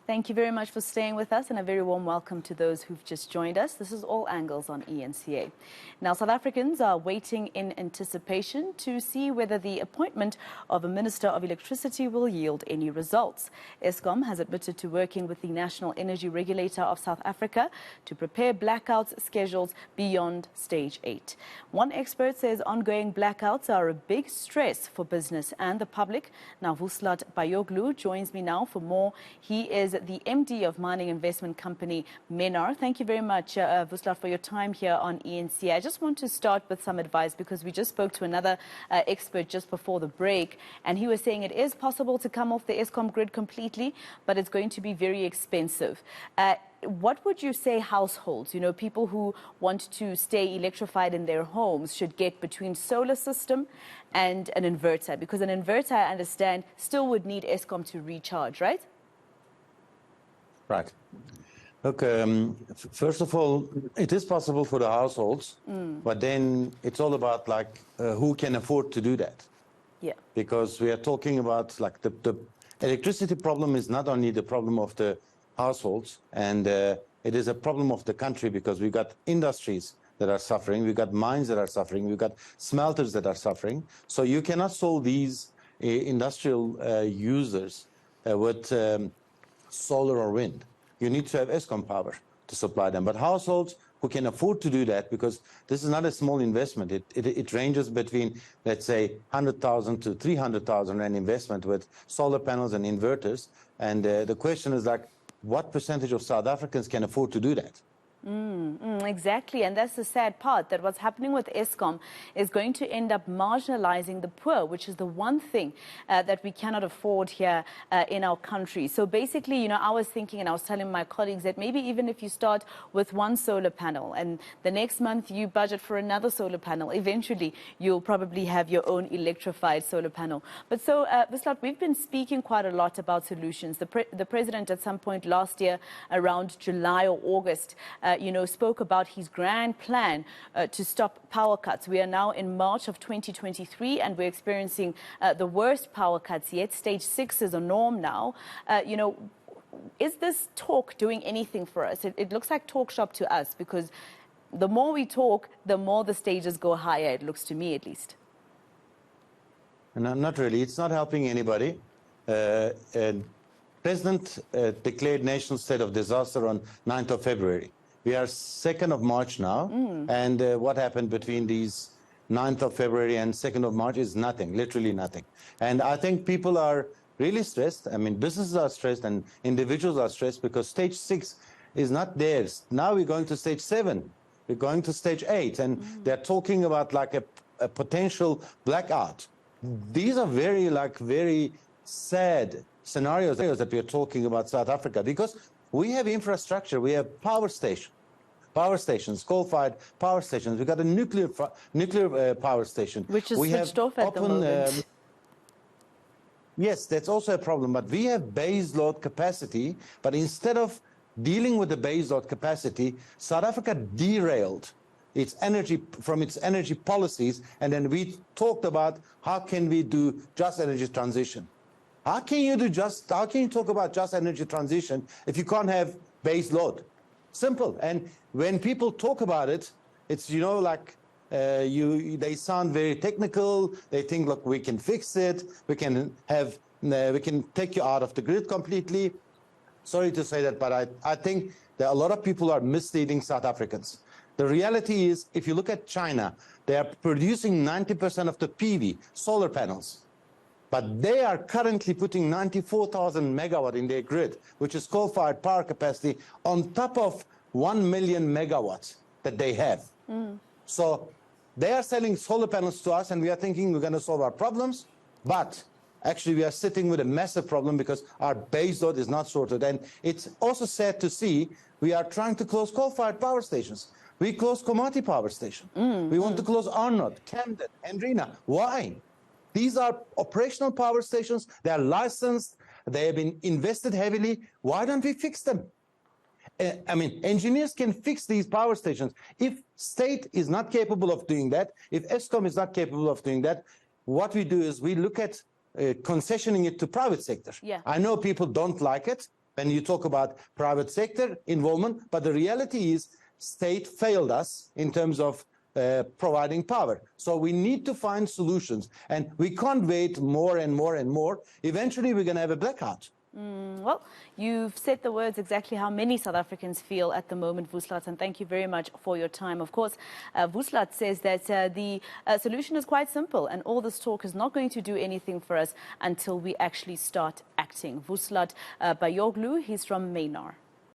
Thank you very much for staying with us, and a very warm welcome to those who've just joined us. This is All Angles on eNCA. Now, South Africans are waiting in anticipation to see whether the appointment of a Minister of Electricity will yield any results. Eskom has admitted to working with the National Energy Regulator of South Africa to prepare blackouts schedules beyond Stage 8. One expert says ongoing blackouts are a big stress for business and the public. Now, Vuslat Bayoglu joins me now for more. He is the MD of mining investment company Menar. Thank you very much, Vuslat, for your time here on eNCA. I just want to start with some advice because we just spoke to another expert just before the break, and he was saying it is possible to come off the Eskom grid completely, but it's going to be very expensive. What would you say households, people who want to stay electrified in their homes should get between solar system and an inverter? Because an inverter, I understand, still would need Eskom to recharge, right? Right. Look, first of all, it is possible for the households, but then it's all about who can afford to do that. Yeah. Because we are talking about the electricity problem is not only the problem of the households, and it is a problem of the country because we've got industries that are suffering, we've got mines that are suffering, we've got smelters that are suffering. So you cannot solve these industrial users with solar or wind. You need to have Eskom power to supply them. But households who can afford to do that, because this is not a small investment, it ranges between, let's say, 100,000 to 300,000 Rand investment with solar panels and inverters. And the question is what percentage of South Africans can afford to do that? Exactly, and that's the sad part, that what's happening with Eskom is going to end up marginalizing the poor, which is the one thing that we cannot afford here in our country. So basically, I was thinking, and I was telling my colleagues that maybe even if you start with one solar panel and the next month you budget for another solar panel, eventually you'll probably have your own electrified solar panel. But so, Vuslat, we've been speaking quite a lot about solutions. The president at some point last year, around July or August, spoke about his grand plan to stop power cuts. We are now in March of 2023, and we're experiencing the worst power cuts yet. Stage 6 is a norm now. Is this talk doing anything for us? It looks like talk shop to us, because the more we talk, the more the stages go higher, it looks to me at least. No, not really. It's not helping anybody. President declared national state of disaster on 9th of February. We are 2nd of March now, and what happened between these 9th of February and 2nd of March is nothing, literally nothing. And I think people are really stressed. I mean, businesses are stressed and individuals are stressed because Stage 6 is not theirs. Now we're going to Stage 7. We're going to Stage 8, and they're talking about a potential blackout. These are very sad scenarios that we're talking about South Africa, because we have infrastructure, we have power stations, coal-fired power stations. We've got a nuclear power station. Which is switched off at the moment. Yes, that's also a problem. But we have base load capacity. But instead of dealing with the base load capacity, South Africa derailed its energy policies. And then we talked about how can we do just energy transition. How can you talk about just energy transition if you can't have base load? Simple. And when people talk about it, it's, they sound very technical. They think, look, we can fix it. We can take you out of the grid completely. Sorry to say that, but I think that a lot of people are misleading South Africans. The reality is, if you look at China, they are producing 90% of the PV, solar panels. But they are currently putting 94,000 megawatt in their grid, which is coal-fired power capacity, on top of 1 million megawatts that they have. So they are selling solar panels to us, and we are thinking we're going to solve our problems. But actually, we are sitting with a massive problem because our base load is not sorted. And it's also sad to see we are trying to close coal-fired power stations. We closed Komati Power Station. We want to close Arnott, Camden, Andrina. Why? These are operational power stations. They are licensed. They have been invested heavily. Why don't we fix them? I mean, engineers can fix these power stations. If state is not capable of doing that, if Eskom is not capable of doing that, what we do is we look at concessioning it to private sector. Yeah. I know people don't like it, when you talk about private sector involvement, but the reality is state failed us in terms of providing power. So we need to find solutions, and we can't wait more and more and more. Eventually, we're going to have a blackout. Well, you've said the words exactly how many South Africans feel at the moment, Vuslat, and thank you very much for your time. Of course, Vuslat says that the solution is quite simple, and all this talk is not going to do anything for us until we actually start acting. Vuslat Bayoglu, he's from Menar.